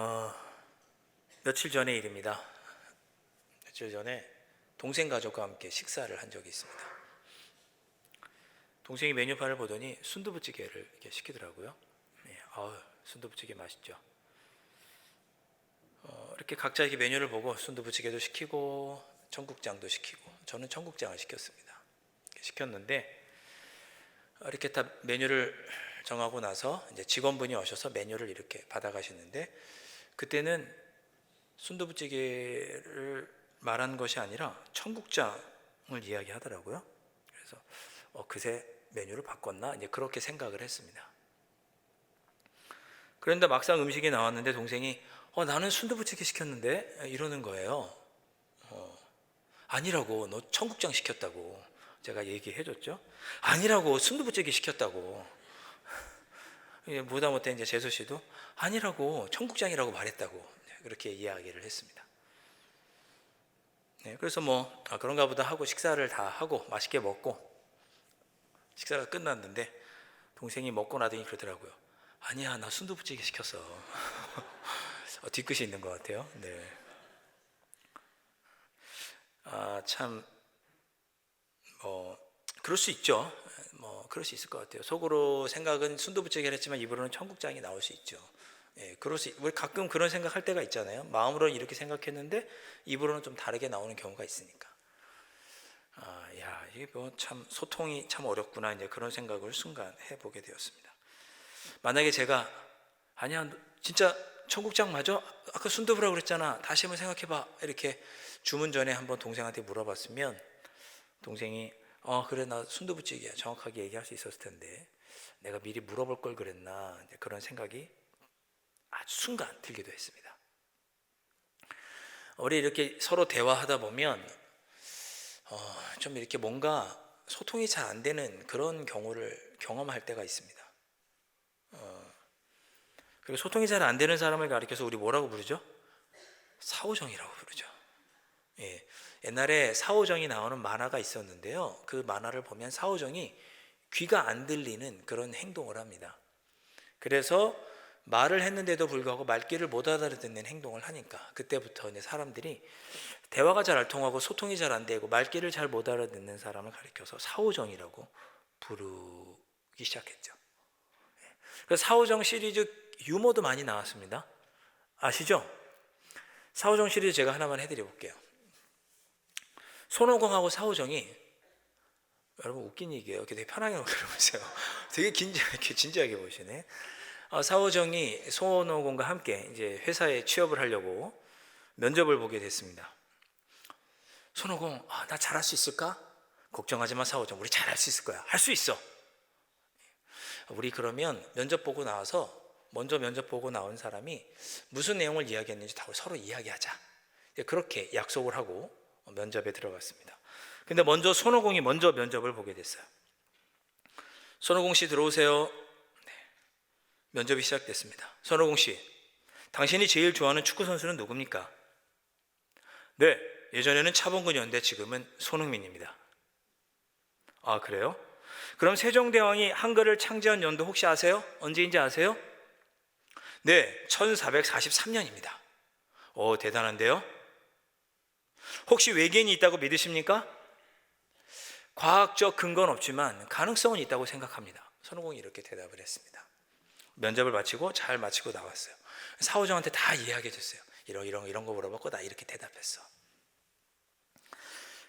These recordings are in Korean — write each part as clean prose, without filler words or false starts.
어, 며칠 전의 일입니다. 며칠 전에 동생 가족과 함께 식사를 한 적이 있습니다. 동생이 메뉴판을 보더니 순두부찌개를 이렇게 시키더라고요. 네, 순두부찌개 맛있죠. 이렇게 각자 이렇게 메뉴를 보고 순두부찌개도 시키고 청국장도 시키고, 저는 청국장을 시켰습니다. 시켰는데 이렇게 다 메뉴를 정하고 나서 이제 직원분이 오셔서 메뉴를 이렇게 받아가시는데, 그때는 순두부찌개를 말한 것이 아니라 청국장을 이야기하더라고요. 그래서 그새 메뉴를 바꿨나 이제 그렇게 생각을 했습니다. 그런데 막상 음식이 나왔는데 동생이 나는 순두부찌개 시켰는데 이러는 거예요. 아니라고, 너 청국장 시켰다고 제가 얘기해줬죠. 아니라고, 순두부찌개 시켰다고. 보다 못해 이제 재수 씨도 아니라고, 청국장이라고 말했다고 그렇게 이야기를 했습니다. 네, 그래서 그런가 보다 하고 식사를 다 하고 맛있게 먹고 식사가 끝났는데 동생이 먹고 나더니 그러더라고요. 아니야, 나 순두부찌개 시켰어. 뒤끝이 있는 것 같아요. 네. 참 그럴 수 있죠. 그럴 수 있을 것 같아요. 속으로 생각은 순두부찌개를 했지만 입으로는 청국장이 나올 수 있죠. 예, 우리 가끔 그런 생각할 때가 있잖아요. 마음으로는 이렇게 생각했는데 입으로는 좀 다르게 나오는 경우가 있으니까. 이게 참 소통이 참 어렵구나, 이제 그런 생각을 순간 해보게 되었습니다. 만약에 제가 아니야, 진짜 청국장 맞아? 아까 순두부라고 그랬잖아, 다시 한번 생각해봐, 이렇게 주문 전에 한번 동생한테 물어봤으면 동생이 그래, 나 순두부찌개야, 정확하게 얘기할 수 있었을 텐데 내가 미리 물어볼 걸 그랬나, 그런 생각이 아주 순간 들기도 했습니다. 우리 이렇게 서로 대화하다 보면 좀 이렇게 뭔가 소통이 잘 안 되는 그런 경우를 경험할 때가 있습니다. 그리고 소통이 잘 안 되는 사람을 가리켜서 우리 뭐라고 부르죠? 사오정이라고 부르죠. 예, 옛날에 사오정이 나오는 만화가 있었는데요, 그 만화를 보면 사오정이 귀가 안 들리는 그런 행동을 합니다. 그래서 말을 했는데도 불구하고 말귀를 못 알아듣는 행동을 하니까 그때부터 이제 사람들이 대화가 잘 안 통하고 소통이 잘 안 되고 말귀를 잘 못 알아듣는 사람을 가리켜서 사오정이라고 부르기 시작했죠. 그래서 사오정 시리즈 유머도 많이 나왔습니다. 아시죠? 사오정 시리즈 제가 하나만 해드려 볼게요. 손오공하고 사오정이, 여러분 웃긴 얘기예요. 되게 편하게 들어보세요. 되게 진지하게 보시네. 사오정이 손오공과 함께 이제 회사에 취업을 하려고 면접을 보게 됐습니다. 손오공, 나 잘할 수 있을까? 걱정하지 마, 사오정, 우리 잘할 수 있을 거야. 할 수 있어. 우리 그러면 면접 보고 나와서 먼저 면접 보고 나온 사람이 무슨 내용을 이야기했는지 다 서로 이야기하자, 그렇게 약속을 하고 면접에 들어갔습니다. 근데 먼저 손오공이 먼저 면접을 보게 됐어요. 손오공 씨 들어오세요. 네. 면접이 시작됐습니다. 손오공 씨, 당신이 제일 좋아하는 축구 선수는 누굽니까? 네, 예전에는 차범근이었는데 지금은 손흥민입니다. 아, 그래요? 그럼 세종대왕이 한글을 창제한 연도 혹시 아세요? 언제인지 아세요? 네, 1443년입니다. 오, 대단한데요? 혹시 외계인이 있다고 믿으십니까? 과학적 근거는 없지만 가능성은 있다고 생각합니다. 손오공이 이렇게 대답을 했습니다. 면접을 마치고 잘 마치고 나왔어요. 사오정한테 다 이야기해 줬어요. 이런 거 물어봤고 나 이렇게 대답했어.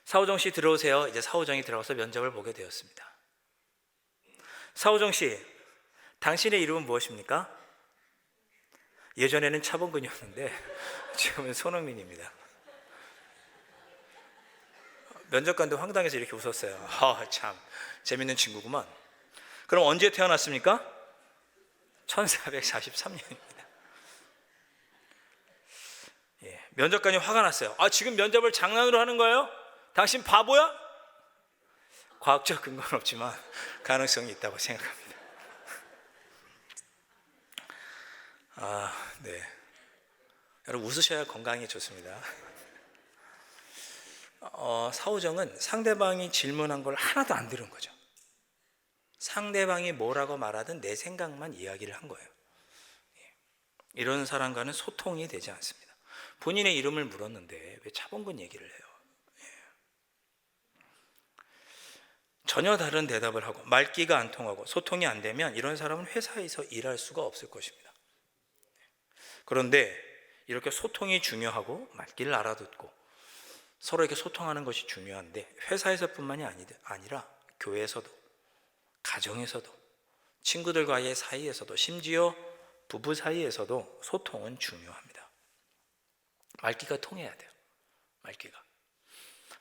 사오정 씨 들어오세요. 이제 사오정이 들어가서 면접을 보게 되었습니다. 사오정 씨, 당신의 이름은 무엇입니까? 예전에는 차범근이었는데 지금은 손흥민입니다. 면접관도 황당해서 이렇게 웃었어요. 참 재밌는 친구구만. 그럼 언제 태어났습니까? 1443년입니다. 예, 면접관이 화가 났어요. 지금 면접을 장난으로 하는 거예요? 당신 바보야? 과학적 근거는 없지만 가능성이 있다고 생각합니다. 네. 여러분 웃으셔야 건강에 좋습니다. 사오정은 상대방이 질문한 걸 하나도 안 들은 거죠. 상대방이 뭐라고 말하든 내 생각만 이야기를 한 거예요. 이런 사람과는 소통이 되지 않습니다. 본인의 이름을 물었는데 왜 차범근 얘기를 해요? 전혀 다른 대답을 하고 말귀가 안 통하고 소통이 안 되면 이런 사람은 회사에서 일할 수가 없을 것입니다. 그런데 이렇게 소통이 중요하고 말귀를 알아듣고 서로에게 소통하는 것이 중요한데 회사에서뿐만이 아니라 교회에서도, 가정에서도, 친구들과의 사이에서도, 심지어 부부 사이에서도 소통은 중요합니다. 말귀가 통해야 돼요. 말귀가.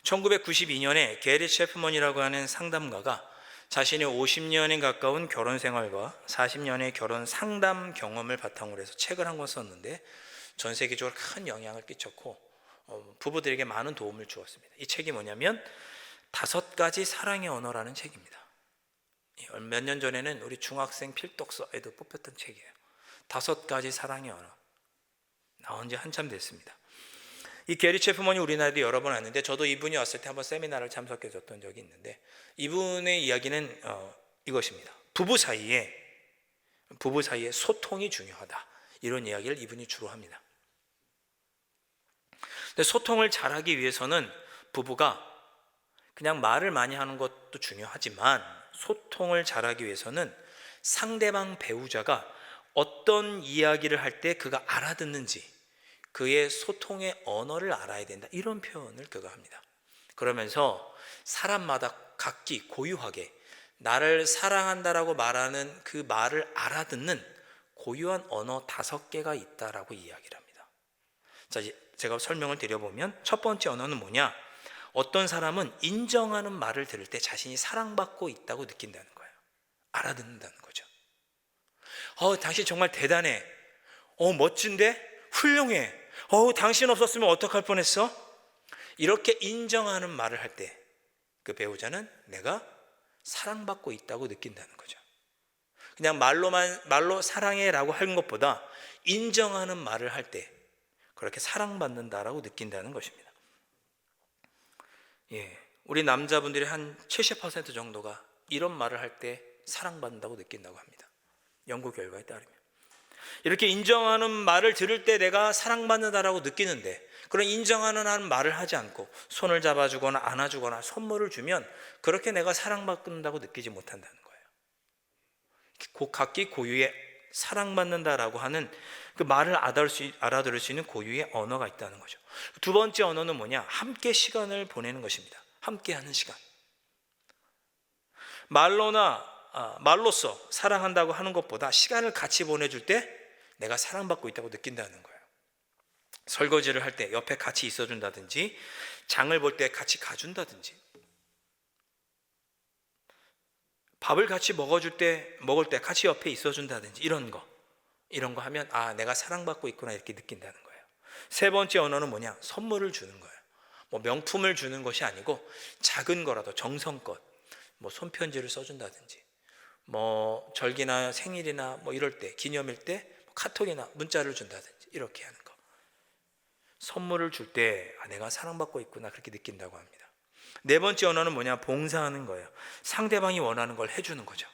1992년에 게리 체프먼이라고 하는 상담가가 자신의 50년에 가까운 결혼 생활과 40년의 결혼 상담 경험을 바탕으로 해서 책을 한 권 썼는데 전 세계적으로 큰 영향을 끼쳤고 부부들에게 많은 도움을 주었습니다. 이 책이 뭐냐면 5가지 사랑의 언어라는 책입니다. 몇 년 전에는 우리 중학생 필독서에도 뽑혔던 책이에요. 5가지 사랑의 언어. 나온 지 한참 됐습니다. 이 게리 체프먼이 우리나라에도 여러 번 왔는데 저도 이분이 왔을 때 한번 세미나를 참석해 줬던 적이 있는데 이분의 이야기는 이것입니다. 부부 사이에 소통이 중요하다. 이런 이야기를 이분이 주로 합니다. 근데 소통을 잘하기 위해서는 부부가 그냥 말을 많이 하는 것도 중요하지만 소통을 잘하기 위해서는 상대방 배우자가 어떤 이야기를 할 때 그가 알아듣는지 그의 소통의 언어를 알아야 된다. 이런 표현을 그가 합니다. 그러면서 사람마다 각기 고유하게 나를 사랑한다라고 말하는 그 말을 알아듣는 고유한 언어 5개가 있다라고 이야기를 합니다. 자, 제가 설명을 드려보면 첫 번째 언어는 뭐냐? 어떤 사람은 인정하는 말을 들을 때 자신이 사랑받고 있다고 느낀다는 거예요. 알아듣는다는 거죠. 당신 정말 대단해. 멋진데? 훌륭해. 당신 없었으면 어떡할 뻔했어? 이렇게 인정하는 말을 할 때 그 배우자는 내가 사랑받고 있다고 느낀다는 거죠. 그냥 말로 사랑해라고 하는 것보다 인정하는 말을 할 때 그렇게 사랑받는다라고 느낀다는 것입니다. 우리 남자분들이 한 70% 정도가 이런 말을 할 때 사랑받는다고 느낀다고 합니다. 연구 결과에 따르면. 이렇게 인정하는 말을 들을 때 내가 사랑받는다라고 느끼는데 그런 인정하는 말을 하지 않고 손을 잡아주거나 안아주거나 선물을 주면 그렇게 내가 사랑받는다고 느끼지 못한다는 거예요. 각기 고유의 사랑받는다라고 하는 그 말을 알아들을 수 있는 고유의 언어가 있다는 거죠. 두 번째 언어는 뭐냐? 함께 시간을 보내는 것입니다. 함께하는 시간. 말로써 사랑한다고 하는 것보다 시간을 같이 보내줄 때 내가 사랑받고 있다고 느낀다는 거예요. 설거지를 할 때 옆에 같이 있어준다든지 장을 볼 때 같이 가준다든지 밥을 같이 먹을 때 같이 옆에 있어준다든지 이런 거 하면 내가 사랑받고 있구나 이렇게 느낀다는 거예요. 세 번째 언어는 뭐냐? 선물을 주는 거예요. 명품을 주는 것이 아니고 작은 거라도 정성껏 손편지를 써준다든지 절기나 생일이나 이럴 때 기념일 때 카톡이나 문자를 준다든지 이렇게 하는 거. 선물을 줄 때 내가 사랑받고 있구나 그렇게 느낀다고 합니다. 네 번째 언어는 뭐냐? 봉사하는 거예요. 상대방이 원하는 걸 해주는 거죠.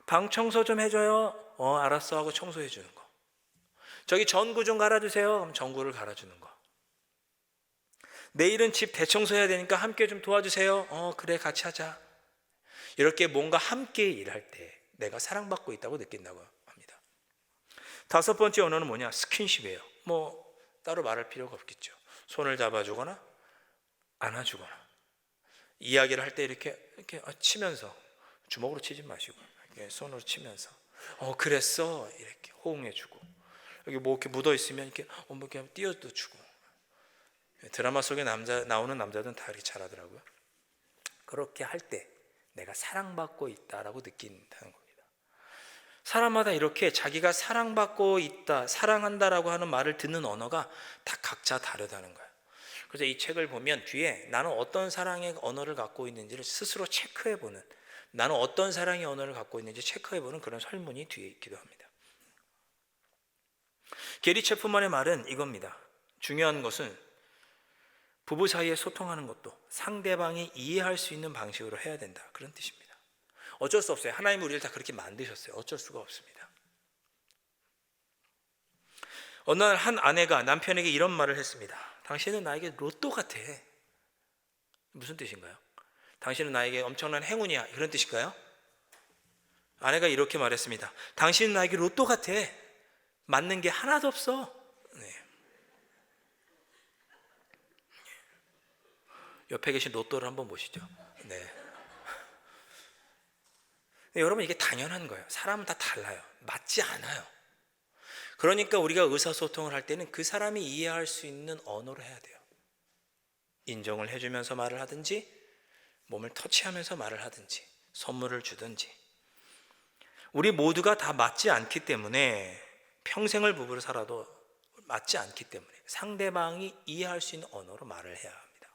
방 청소 좀 해줘요. 알았어 하고 청소해 주는 거. 저기 전구 좀 갈아주세요. 그럼 전구를 갈아주는 거. 내일은 집 대청소해야 되니까 함께 좀 도와주세요. 그래 같이 하자. 이렇게 뭔가 함께 일할 때 내가 사랑받고 있다고 느낀다고 합니다. 다섯 번째 언어는 뭐냐? 스킨십이에요. 따로 말할 필요가 없겠죠. 손을 잡아주거나 안아주거나 이야기를 할 때 이렇게 치면서 주먹으로 치지 마시고 이렇게 손으로 치면서 그랬어 이렇게 호응해주고 여기 이렇게 묻어 있으면 이렇게 이렇게 띄어도 주고 드라마 속에 나오는 남자들은 다 이렇게 잘하더라고요. 그렇게 할 때 내가 사랑받고 있다라고 느낀다는 겁니다. 사람마다 이렇게 자기가 사랑받고 있다, 사랑한다라고 하는 말을 듣는 언어가 다 각자 다르다는 거예요. 그래서 이 책을 보면 뒤에 나는 어떤 사랑의 언어를 갖고 있는지를 스스로 체크해보는, 나는 어떤 사랑의 언어를 갖고 있는지 체크해보는 그런 설문이 뒤에 있기도 합니다. 게리 체프먼의 말은 이겁니다. 중요한 것은 부부 사이에 소통하는 것도 상대방이 이해할 수 있는 방식으로 해야 된다, 그런 뜻입니다. 어쩔 수 없어요. 하나님은 우리를 다 그렇게 만드셨어요. 어쩔 수가 없습니다. 어느 날 한 아내가 남편에게 이런 말을 했습니다. 당신은 나에게 로또 같아. 무슨 뜻인가요? 당신은 나에게 엄청난 행운이야, 이런 뜻일까요? 아내가 이렇게 말했습니다. 당신은 나에게 로또 같아. 맞는 게 하나도 없어. 네. 옆에 계신 로또를 한번 보시죠. 네. 여러분, 이게 당연한 거예요. 사람은 다 달라요. 맞지 않아요. 그러니까 우리가 의사소통을 할 때는 그 사람이 이해할 수 있는 언어로 해야 돼요. 인정을 해주면서 말을 하든지, 몸을 터치하면서 말을 하든지, 선물을 주든지. 우리 모두가 다 맞지 않기 때문에, 평생을 부부로 살아도 맞지 않기 때문에 상대방이 이해할 수 있는 언어로 말을 해야 합니다.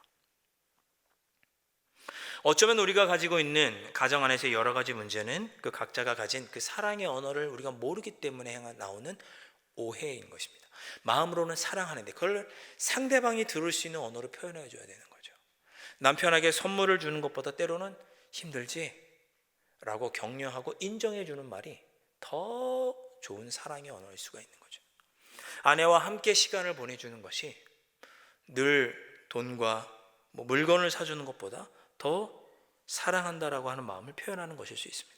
어쩌면 우리가 가지고 있는 가정 안에서의 여러 가지 문제는 그 각자가 가진 그 사랑의 언어를 우리가 모르기 때문에 나오는 오해인 것입니다. 마음으로는 사랑하는데 그걸 상대방이 들을 수 있는 언어로 표현해 줘야 되는 거죠. 남편에게 선물을 주는 것보다 때로는 힘들지? 라고 격려하고 인정해 주는 말이 더 좋은 사랑의 언어일 수가 있는 거죠. 아내와 함께 시간을 보내주는 것이 늘 돈과 물건을 사주는 것보다 더 사랑한다라고 하는 마음을 표현하는 것일 수 있습니다.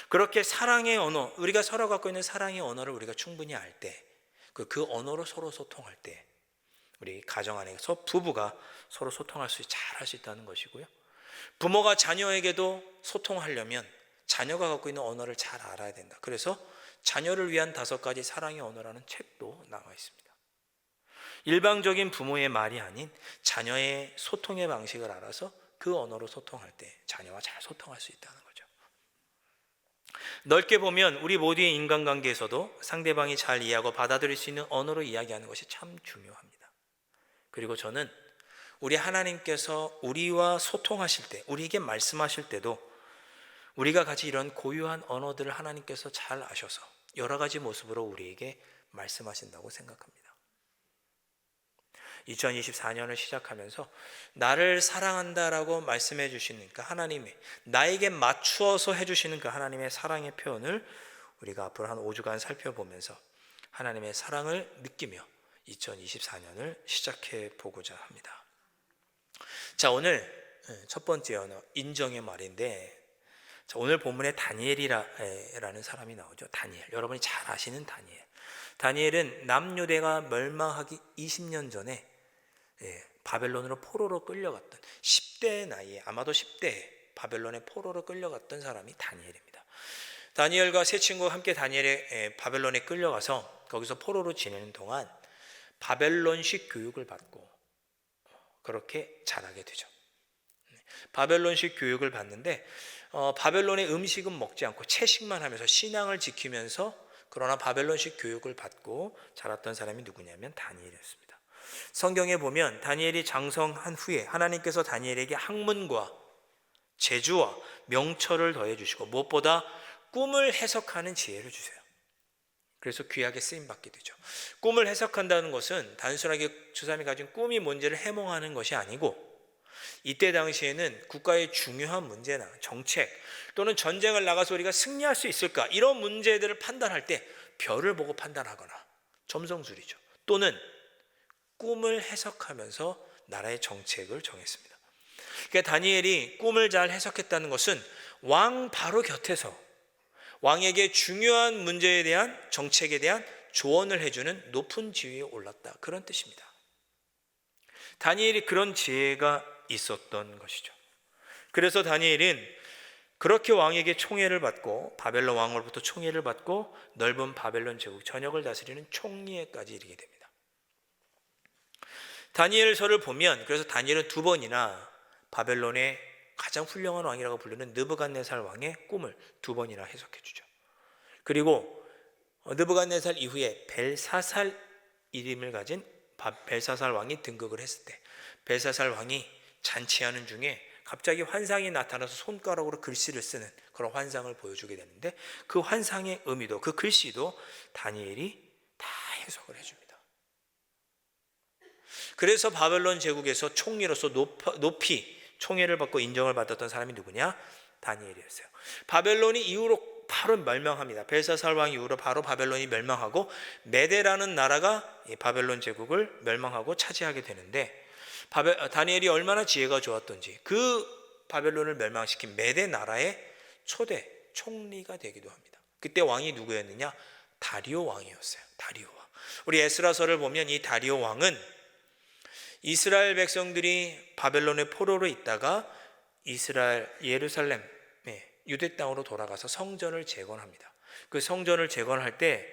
그렇게 사랑의 언어, 우리가 서로 갖고 있는 사랑의 언어를 우리가 충분히 알 때, 그 언어로 서로 소통할 때 우리 가정 안에서 부부가 서로 소통할 수 잘 할 수 있다는 것이고요. 부모가 자녀에게도 소통하려면 자녀가 갖고 있는 언어를 잘 알아야 된다. 그래서 자녀를 위한 5가지 사랑의 언어라는 책도 나와 있습니다. 일방적인 부모의 말이 아닌 자녀의 소통의 방식을 알아서 그 언어로 소통할 때 자녀와 잘 소통할 수 있다는 거죠. 넓게 보면 우리 모두의 인간관계에서도 상대방이 잘 이해하고 받아들일 수 있는 언어로 이야기하는 것이 참 중요합니다. 그리고 저는 우리 하나님께서 우리와 소통하실 때, 우리에게 말씀하실 때도 우리가 가진 이런 고유한 언어들을 하나님께서 잘 아셔서 여러 가지 모습으로 우리에게 말씀하신다고 생각합니다. 2024년을 시작하면서 나를 사랑한다라고 말씀해 주시는 그 하나님의, 나에게 맞추어서 해주시는 그 하나님의 사랑의 표현을 우리가 앞으로 한 5주간 살펴보면서 하나님의 사랑을 느끼며 2024년을 시작해 보고자 합니다. 자, 오늘 첫 번째 언어, 인정의 말인데, 자, 오늘 본문에 다니엘이라는 사람이 나오죠. 다니엘, 여러분이 잘 아시는 다니엘. 다니엘은 남유대가 멸망하기 20년 전에 바벨론으로 포로로 끌려갔던 10대 나이에, 아마도 10대에 바벨론의 포로로 끌려갔던 사람이 다니엘입니다. 다니엘과 세 친구가 함께 다니엘의 바벨론에 끌려가서 거기서 포로로 지내는 동안 바벨론식 교육을 받고 그렇게 자라게 되죠. 바벨론식 교육을 받는데 바벨론의 음식은 먹지 않고 채식만 하면서 신앙을 지키면서, 그러나 바벨론식 교육을 받고 자랐던 사람이 누구냐면 다니엘이었습니다. 성경에 보면 다니엘이 장성한 후에 하나님께서 다니엘에게 학문과 재주와 명철을 더해 주시고 무엇보다 꿈을 해석하는 지혜를 주세요. 그래서 귀하게 쓰임 받게 되죠. 꿈을 해석한다는 것은 단순하게 저 사람이 가진 꿈이 뭔지를 해몽하는 것이 아니고, 이때 당시에는 국가의 중요한 문제나 정책 또는 전쟁을 나가서 우리가 승리할 수 있을까, 이런 문제들을 판단할 때 별을 보고 판단하거나, 점성술이죠. 또는 꿈을 해석하면서 나라의 정책을 정했습니다. 그러니까 다니엘이 꿈을 잘 해석했다는 것은 왕 바로 곁에서 왕에게 중요한 문제에 대한, 정책에 대한 조언을 해주는 높은 지위에 올랐다, 그런 뜻입니다. 다니엘이 그런 지혜가 있었던 것이죠. 그래서 다니엘은 그렇게 왕에게 총애를 받고, 바벨론 왕으로부터 총애를 받고 넓은 바벨론 제국 전역을 다스리는 총리에까지 이르게 됩니다. 다니엘서를 보면, 그래서 다니엘은 2번이나 바벨론의 가장 훌륭한 왕이라고 부르는 느부갓네살 왕의 꿈을 2번이나 해석해 주죠. 그리고 느부갓네살 이후에 벨사살 이름을 가진 벨사살 왕이 등극을 했을 때, 벨사살 왕이 잔치하는 중에 갑자기 환상이 나타나서 손가락으로 글씨를 쓰는 그런 환상을 보여주게 되는데, 그 환상의 의미도, 그 글씨도 다니엘이 다 해석을 해줍니다. 그래서 바벨론 제국에서 총리로서 높이 총애를 받고 인정을 받았던 사람이 누구냐? 다니엘이었어요. 바벨론이 이후로 바로 멸망합니다. 벨사살 왕 이후로 바로 바벨론이 멸망하고 메대라는 나라가 이 바벨론 제국을 멸망하고 차지하게 되는데, 다니엘이 얼마나 지혜가 좋았던지 그 바벨론을 멸망시킨 메대 나라의 초대 총리가 되기도 합니다. 그때 왕이 누구였느냐? 다리오 왕이었어요. 다리오 왕. 우리 에스라서를 보면 이 다리오 왕은 이스라엘 백성들이 바벨론의 포로로 있다가 이스라엘 예루살렘 유대 땅으로 돌아가서 성전을 재건합니다. 그 성전을 재건할 때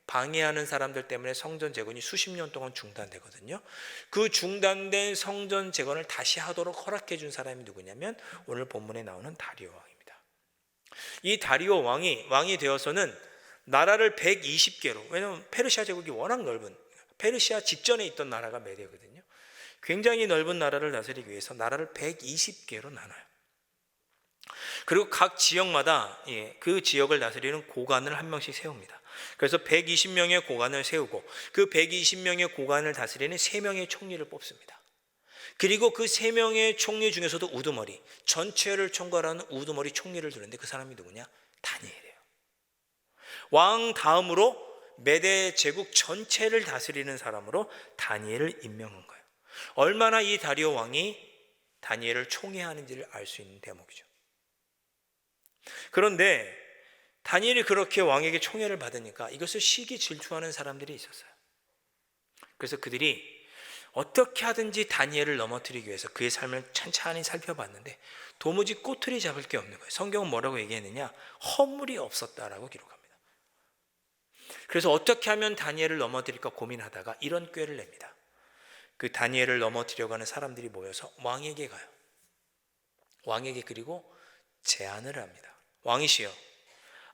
방해하는 사람들 때문에 성전 재건이 수십 년 동안 중단되거든요. 그 중단된 성전 재건을 다시 하도록 허락해 준 사람이 누구냐면 오늘 본문에 나오는 다리오 왕입니다. 이 다리오 왕이 되어서는 나라를 120개로, 왜냐하면 페르시아 제국이 워낙 넓은, 페르시아 직전에 있던 나라가 메대거든요. 굉장히 넓은 나라를 다스리기 위해서 나라를 120개로 나눠요. 그리고 각 지역마다 그 지역을 다스리는 고관을 한 명씩 세웁니다. 그래서 120명의 고관을 세우고 그 120명의 고관을 다스리는 3명의 총리를 뽑습니다. 그리고 그 3명의 총리 중에서도 우두머리, 전체를 총괄하는 우두머리 총리를 두는데 그 사람이 누구냐? 다니엘이에요. 왕 다음으로 메대 제국 전체를 다스리는 사람으로 다니엘을 임명한 거예요. 얼마나 이 다리오 왕이 다니엘을 총애하는지를 알 수 있는 대목이죠. 그런데 다니엘이 그렇게 왕에게 총애를 받으니까 이것을 시기 질투하는 사람들이 있었어요. 그래서 그들이 어떻게 하든지 다니엘을 넘어뜨리기 위해서 그의 삶을 찬찬히 살펴봤는데 도무지 꼬투리 잡을 게 없는 거예요. 성경은 뭐라고 얘기했느냐? 허물이 없었다라고 기록합니다. 그래서 어떻게 하면 다니엘을 넘어뜨릴까 고민하다가 이런 꾀를 냅니다. 그 다니엘을 넘어뜨리려고 하는 사람들이 모여서 왕에게 가요. 왕에게 그리고 제안을 합니다. 왕이시여,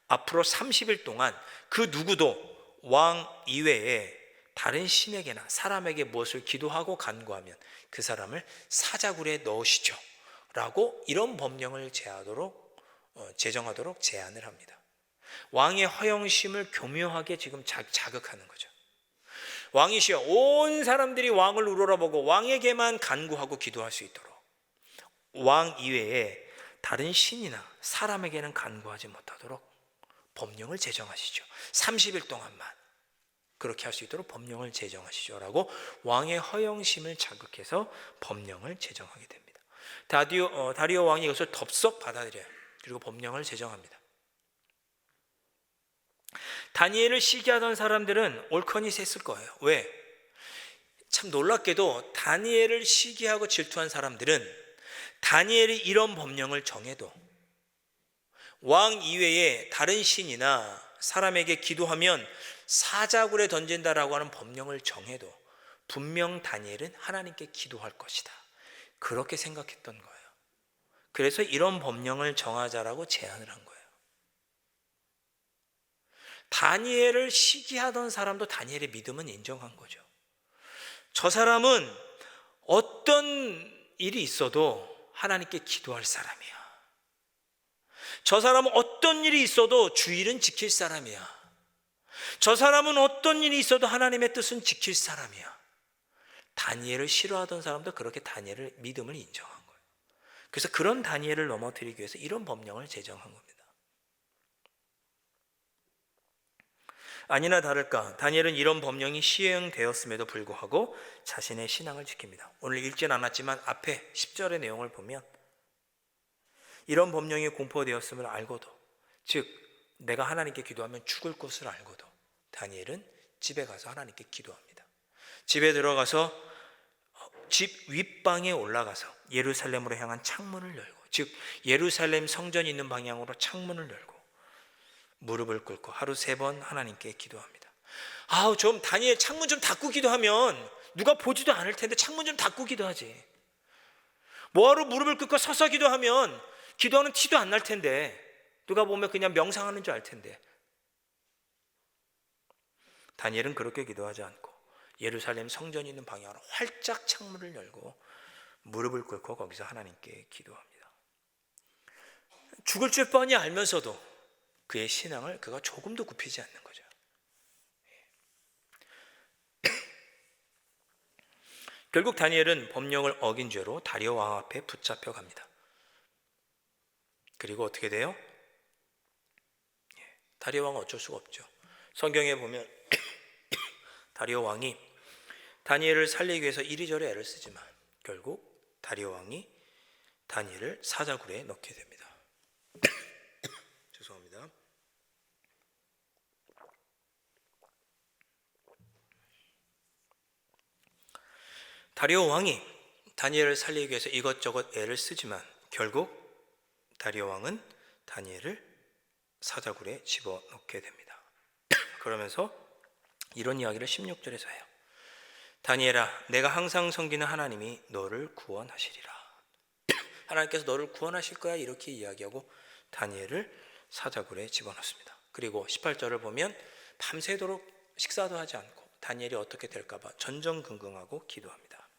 앞으로 30일 동안 그 누구도 왕 이외에 다른 신에게나 사람에게 무엇을 기도하고 간구하면 그 사람을 사자굴에 넣으시죠 라고 이런 법령을 제정하도록 제안을 합니다. 왕의 허영심을 교묘하게 지금 자극하는 거죠. 왕이시여, 온 사람들이 왕을 우러러보고 왕에게만 간구하고 기도할 수 있도록 왕 이외에 다른 신이나 사람에게는 간구하지 못하도록 법령을 제정하시죠. 30일 동안만 그렇게 할 수 있도록 법령을 제정하시죠 라고 왕의 허영심을 자극해서 법령을 제정하게 됩니다. 다리오 왕이 이것을 덥석 받아들여요. 그리고 법령을 제정합니다. 다니엘을 시기하던 사람들은 옳거니 셌을 거예요. 왜? 참 놀랍게도 다니엘을 시기하고 질투한 사람들은 다니엘이 이런 법령을 정해도 왕 이외에 다른 신이나 사람에게 기도하면 사자굴에 던진다라고 하는 법령을 정해도 분명 다니엘은 하나님께 기도할 것이다, 그렇게 생각했던 거예요. 그래서 이런 법령을 정하자라고 제안을 한 거예요. 다니엘을 시기하던 사람도 다니엘의 믿음은 인정한 거죠. 저 사람은 어떤 일이 있어도 하나님께 기도할 사람이야. 저 사람은 어떤 일이 있어도 주일은 지킬 사람이야. 저 사람은 어떤 일이 있어도 하나님의 뜻은 지킬 사람이야. 다니엘을 싫어하던 사람도 그렇게 다니엘의 믿음을 인정한 거예요. 그래서 그런 다니엘을 넘어뜨리기 위해서 이런 법령을 제정한 겁니다. 아니나 다를까 다니엘은 이런 법령이 시행되었음에도 불구하고 자신의 신앙을 지킵니다. 오늘 읽진 않았지만 앞에 10절의 내용을 보면 이런 법령이 공포되었음을 알고도, 즉 내가 하나님께 기도하면 죽을 것을 알고도 다니엘은 집에 가서 하나님께 기도합니다. 집에 들어가서 집 윗방에 올라가서 예루살렘으로 향한 창문을 열고, 즉 예루살렘 성전이 있는 방향으로 창문을 열고 무릎을 꿇고 하루 3번 하나님께 기도합니다. 좀 다니엘 창문 좀 닫고 기도하면 누가 보지도 않을 텐데 창문 좀 닫고 기도하지. 뭐하러 무릎을 꿇고 서서 기도하면 기도하는 티도 안 날 텐데 누가 보면 그냥 명상하는 줄 알 텐데. 다니엘은 그렇게 기도하지 않고 예루살렘 성전이 있는 방향으로 활짝 창문을 열고 무릎을 꿇고 거기서 하나님께 기도합니다. 죽을 줄 뻔히 알면서도 그의 신앙을 그가 조금도 굽히지 않는 거죠. 결국 다니엘은 법령을 어긴 죄로 다리오 왕 앞에 붙잡혀 갑니다. 그리고 어떻게 돼요? 다리오 왕은 어쩔 수가 없죠. 성경에 보면 다리오 왕이 다니엘을 살리기 위해서 이리저리 애를 쓰지만 결국 다리오 왕이 다니엘을 사자굴에 넣게 됩니다. 죄송합니다. 다리오 왕이 다니엘을 살리기 위해서 이것저것 애를 쓰지만 결국 다리오 왕은 다니엘을 사자굴에 집어넣게 됩니다. 그러면서 이런 이야기를 16절에서 해요. 다니엘아, 내가 항상 섬기는 하나님이 너를 구원하시리라. 하나님께서 너를 구원하실 거야, 이렇게 이야기하고 다니엘을 사자굴에 집어넣습니다. 그리고 18절을 보면 밤새도록 식사도 하지 않고 다니엘이 어떻게 될까 봐 전전긍긍하고 기도합니다.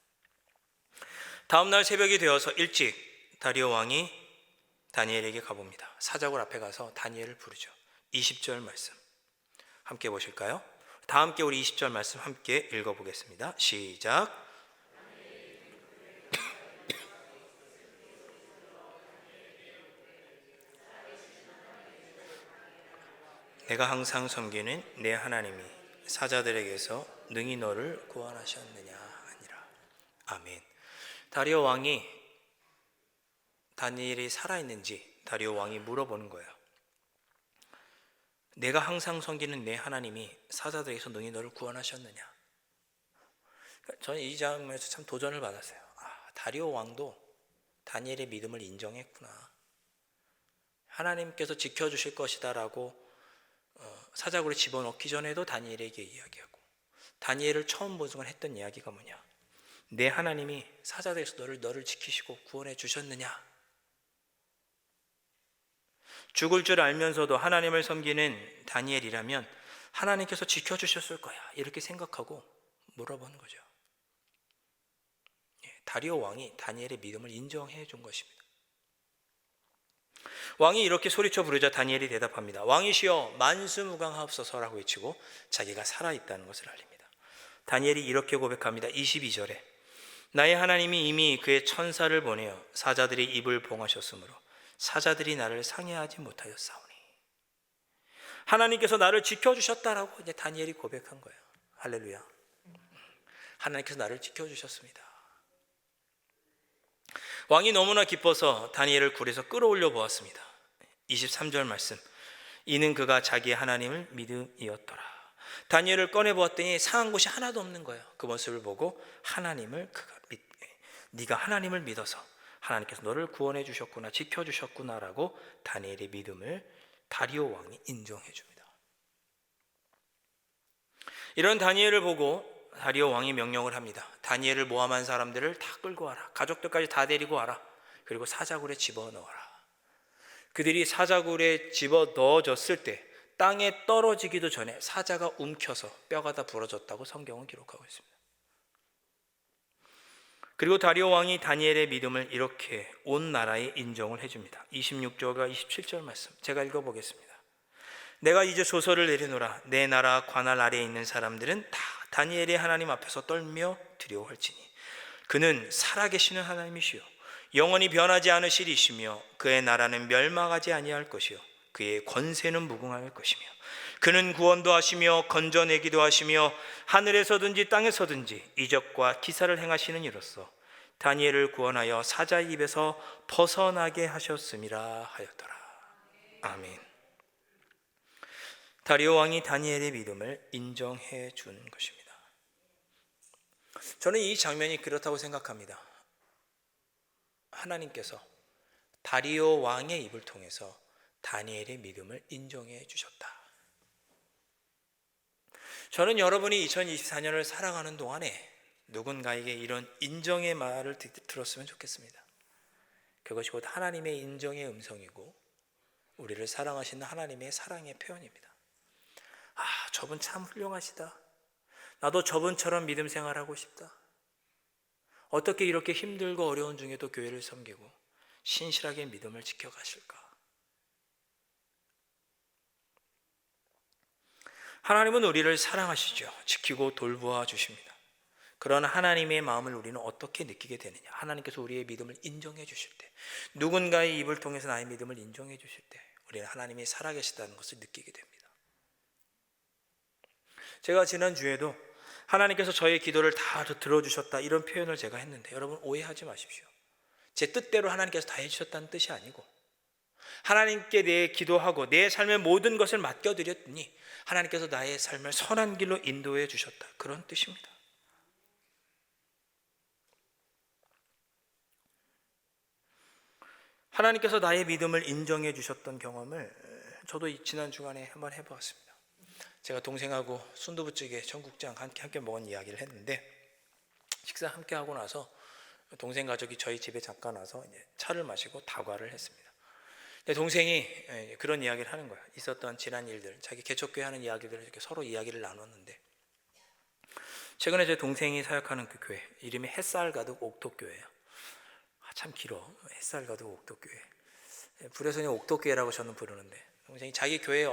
다음 날 새벽이 되어서 일찍 다리오 왕이 다니엘에게 가봅니다. 사자굴 앞에 가서 다니엘을 부르죠. 20절 말씀 함께 보실까요? 다 함께 우리 20절 말씀 함께 읽어보겠습니다. 시작. 내가 항상 섬기는 내 하나님이 사자들에게서 능히 너를 구원하셨느냐 하니라. 아멘. 다리오 왕이 다니엘이 살아있는지 다리오 왕이 물어보는 거예요. 내가 항상 섬기는 내 하나님이 사자들에게서 능히 너를 구원하셨느냐. 저는 이 장면에서 참 도전을 받았어요. 다리오 왕도 다니엘의 믿음을 인정했구나. 하나님께서 지켜주실 것이다라고 사자굴에 집어넣기 전에도 다니엘에게 이야기하고, 다니엘을 처음 본 순간 했던 이야기가 뭐냐, 내 하나님이 사자들에서 너를 지키시고 구원해 주셨느냐. 죽을 줄 알면서도 하나님을 섬기는 다니엘이라면 하나님께서 지켜주셨을 거야, 이렇게 생각하고 물어보는 거죠. 다리오 왕이 다니엘의 믿음을 인정해 준 것입니다. 왕이 이렇게 소리쳐 부르자 다니엘이 대답합니다. 왕이시여 만수무강하옵소서라고 외치고 자기가 살아있다는 것을 알립니다. 다니엘이 이렇게 고백합니다. 22절에 나의 하나님이 이미 그의 천사를 보내어 사자들이 입을 봉하셨으므로 사자들이 나를 상해하지 못하였사오니. 하나님께서 나를 지켜주셨다라고 이제 다니엘이 고백한 거예요. 할렐루야. 하나님께서 나를 지켜주셨습니다. 왕이 너무나 기뻐서 다니엘을 굴에서 끌어올려 보았습니다. 23절 말씀. 이는 그가 자기의 하나님을 믿음이었더라. 다니엘을 꺼내 보았더니 상한 곳이 하나도 없는 거예요. 그 모습을 보고 네가 하나님을 믿어서 하나님께서 너를 구원해 주셨구나, 지켜 주셨구나라고 다니엘의 믿음을 다리오 왕이 인정해 줍니다. 이런 다니엘을 보고 다리오 왕이 명령을 합니다. 다니엘을 모함한 사람들을 다 끌고 와라. 가족들까지 다 데리고 와라. 그리고 사자굴에 집어넣어라. 그들이 사자굴에 집어넣어졌을 때 땅에 떨어지기도 전에 사자가 움켜서 뼈가 다 부러졌다고 성경은 기록하고 있습니다. 그리고 다리오 왕이 다니엘의 믿음을 이렇게 온 나라에 인정을 해줍니다. 26절과 27절 말씀 제가 읽어보겠습니다. 내가 이제 소설을 내려놓으라. 내 나라 관할 아래에 있는 사람들은 다 다니엘의 하나님 앞에서 떨며 두려워할지니 그는 살아계시는 하나님이시요 영원히 변하지 않으시리시며 그의 나라는 멸망하지 아니할 것이요 그의 권세는 무궁할 것이며 그는 구원도 하시며 건져내기도 하시며 하늘에서든지 땅에서든지 이적과 기사를 행하시는 이로써 다니엘을 구원하여 사자의 입에서 벗어나게 하셨음이라 하였더라. 아멘. 다리오 왕이 다니엘의 믿음을 인정해 준 것입니다. 저는 이 장면이 그렇다고 생각합니다. 하나님께서 다리오 왕의 입을 통해서 다니엘의 믿음을 인정해 주셨다. 저는 여러분이 2024년을 살아가는 동안에 누군가에게 이런 인정의 말을 들었으면 좋겠습니다. 그것이 곧 하나님의 인정의 음성이고 우리를 사랑하시는 하나님의 사랑의 표현입니다. 저분 참 훌륭하시다. 나도 저분처럼 믿음 생활하고 싶다. 어떻게 이렇게 힘들고 어려운 중에도 교회를 섬기고 신실하게 믿음을 지켜가실까? 하나님은 우리를 사랑하시죠. 지키고 돌보아 주십니다. 그런 하나님의 마음을 우리는 어떻게 느끼게 되느냐? 하나님께서 우리의 믿음을 인정해 주실 때, 누군가의 입을 통해서 나의 믿음을 인정해 주실 때 우리는 하나님이 살아계시다는 것을 느끼게 됩니다. 제가 지난주에도 하나님께서 저의 기도를 다 들어주셨다 이런 표현을 제가 했는데, 여러분 오해하지 마십시오. 제 뜻대로 하나님께서 다 해주셨다는 뜻이 아니고, 하나님께 내 기도하고 내 삶의 모든 것을 맡겨드렸더니 하나님께서 나의 삶을 선한 길로 인도해 주셨다, 그런 뜻입니다. 하나님께서 나의 믿음을 인정해 주셨던 경험을 저도 지난 주간에 한번 해보았습니다. 제가 동생하고 순두부찌개 청국장 함께 먹은 이야기를 했는데, 식사 함께 하고 나서 동생 가족이 저희 집에 잠깐 와서 이제 차를 마시고 다과를 했습니다. 동생이 그런 이야기를 하는 거야. 있었던 지난 일들, 자기 개척교회 하는 이야기들을 이렇게 서로 이야기를 나눴는데, 최근에 제 동생이 사역하는 그 교회 이름이 햇살 가득 옥토교회예요. 참 길어. 햇살 가득 옥토교회. 불에서는 옥토교회라고 저는 부르는데, 동생이 자기 교회에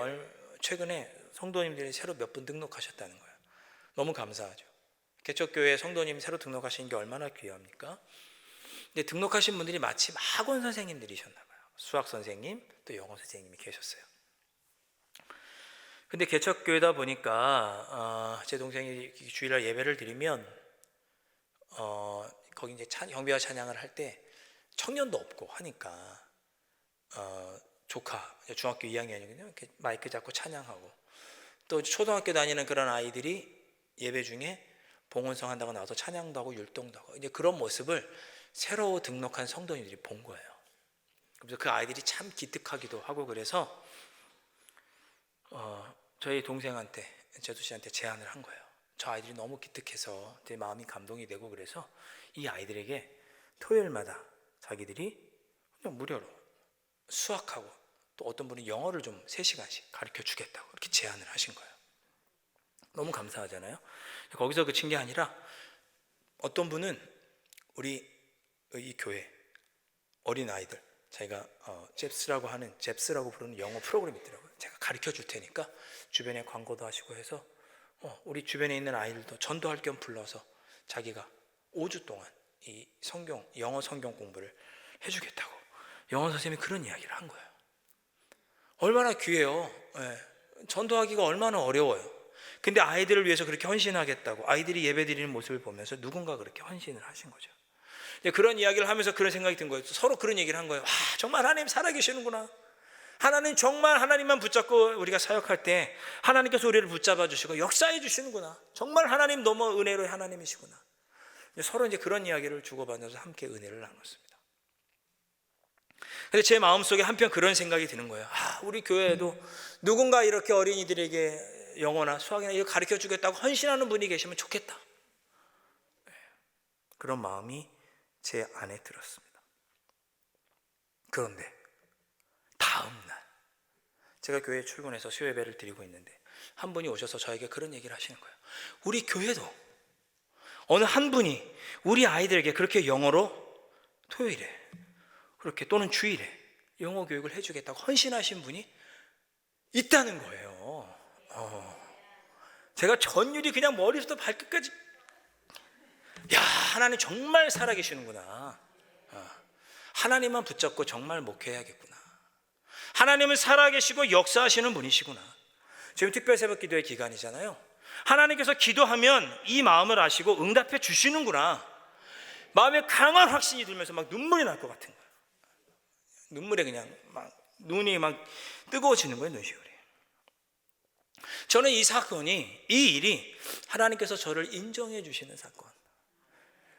최근에 성도님들이 새로 몇 분 등록하셨다는 거예요. 너무 감사하죠. 개척교회 성도님 새로 등록하신 게 얼마나 귀합니까? 근데 등록하신 분들이 마침 학원 선생님들이셨나 봐요. 수학 선생님, 또 영어 선생님이 계셨어요. 근데 개척교회다 보니까 제 동생이 주일날 예배를 드리면 거기 이제 경배와 찬양을 할 때 청년도 없고 하니까 조카 중학교 2학년이거든요. 이렇게 마이크 잡고 찬양하고, 또 초등학교 다니는 그런 아이들이 예배 중에 봉헌성 한다고 나와서 찬양도 하고 율동도 하고, 이제 그런 모습을 새로 등록한 성도님들이 본 거예요. 그래서 그 아이들이 참 기특하기도 하고, 그래서 저희 동생한테, 제두 씨한테 제안을 한 거예요. 저 아이들이 너무 기특해서 제 마음이 감동이 되고, 그래서 이 아이들에게 토요일마다 자기들이 그냥 무료로 수학하고, 또 어떤 분은 영어를 좀 3시간씩 가르쳐 주겠다고 이렇게 제안을 하신 거예요. 너무 감사하잖아요. 거기서 그친 게 아니라, 어떤 분은 우리 이 교회 어린 아이들, 자기가 잽스라고 부르는 영어 프로그램이 있더라고요. 제가 가르쳐 줄 테니까 주변에 광고도 하시고 해서 우리 주변에 있는 아이들도 전도할 겸 불러서 자기가 5주 동안 이 영어 성경 공부를 해주겠다고 영어 선생님이 그런 이야기를 한 거예요. 얼마나 귀해요. 전도하기가 얼마나 어려워요. 근데 아이들을 위해서 그렇게 헌신하겠다고, 아이들이 예배드리는 모습을 보면서 누군가 그렇게 헌신을 하신 거죠. 그런 이야기를 하면서 그런 생각이 든 거예요. 서로 그런 얘기를 한 거예요. 정말 하나님 살아계시는구나. 하나님 정말, 하나님만 붙잡고 우리가 사역할 때 하나님께서 우리를 붙잡아 주시고 역사해 주시는구나. 정말 하나님 너무 은혜로의 하나님이시구나. 서로 이제 그런 이야기를 주고받으면서 함께 은혜를 나눴습니다. 근데 제 마음속에 한편 그런 생각이 드는 거예요. 우리 교회에도 누군가 이렇게 어린이들에게 영어나 수학이나 이거 가르쳐 주겠다고 헌신하는 분이 계시면 좋겠다. 그런 마음이 제 안에 들었습니다. 그런데 다음 날 제가 교회에 출근해서 수요 예배를 드리고 있는데, 한 분이 오셔서 저에게 그런 얘기를 하시는 거예요. 우리 교회도 어느 한 분이 우리 아이들에게 그렇게 영어로 토요일에 그렇게 또는 주일에 영어 교육을 해주겠다고 헌신하신 분이 있다는 거예요. 제가 전율이 그냥 머리부터 발끝까지, 야, 하나님 정말 살아계시는구나. 하나님만 붙잡고 정말 목회해야겠구나. 하나님은 살아계시고 역사하시는 분이시구나. 지금 특별 새벽 기도의 기간이잖아요. 하나님께서 기도하면 이 마음을 아시고 응답해 주시는구나. 마음에 강한 확신이 들면서 막 눈물이 날 것 같은 거예요. 눈물에 그냥 막 눈이 막 뜨거워지는 거예요, 눈시울이. 저는 이 사건이, 이 일이 하나님께서 저를 인정해 주시는 사건,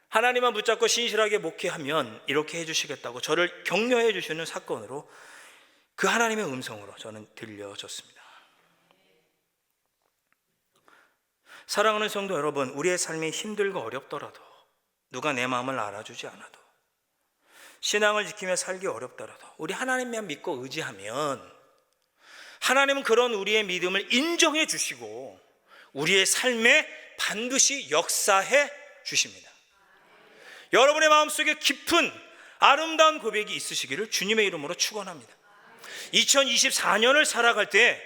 하나님만 붙잡고 신실하게 목회하면 이렇게 해주시겠다고 저를 격려해 주시는 사건으로, 그 하나님의 음성으로 저는 들려졌습니다. 사랑하는 성도 여러분, 우리의 삶이 힘들고 어렵더라도, 누가 내 마음을 알아주지 않아도, 신앙을 지키며 살기 어렵더라도 우리 하나님만 믿고 의지하면 하나님은 그런 우리의 믿음을 인정해 주시고 우리의 삶에 반드시 역사해 주십니다. 여러분의 마음속에 깊은 아름다운 고백이 있으시기를 주님의 이름으로 축원합니다. 2024년을 살아갈 때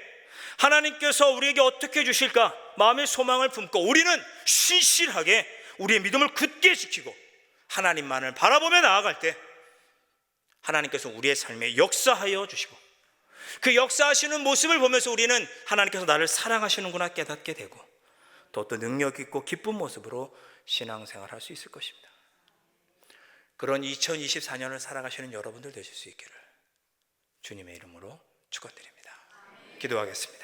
하나님께서 우리에게 어떻게 주실까 마음의 소망을 품고 우리는 신실하게 우리의 믿음을 굳게 지키고 하나님만을 바라보며 나아갈 때 하나님께서 우리의 삶에 역사하여 주시고 그 역사하시는 모습을 보면서 우리는 하나님께서 나를 사랑하시는구나 깨닫게 되고 또 어떤 능력 있고 기쁜 모습으로 신앙생활 할 수 있을 것입니다. 그런 2024년을 살아가시는 여러분들 되실 수 있기를 주님의 이름으로 축원드립니다. 기도하겠습니다.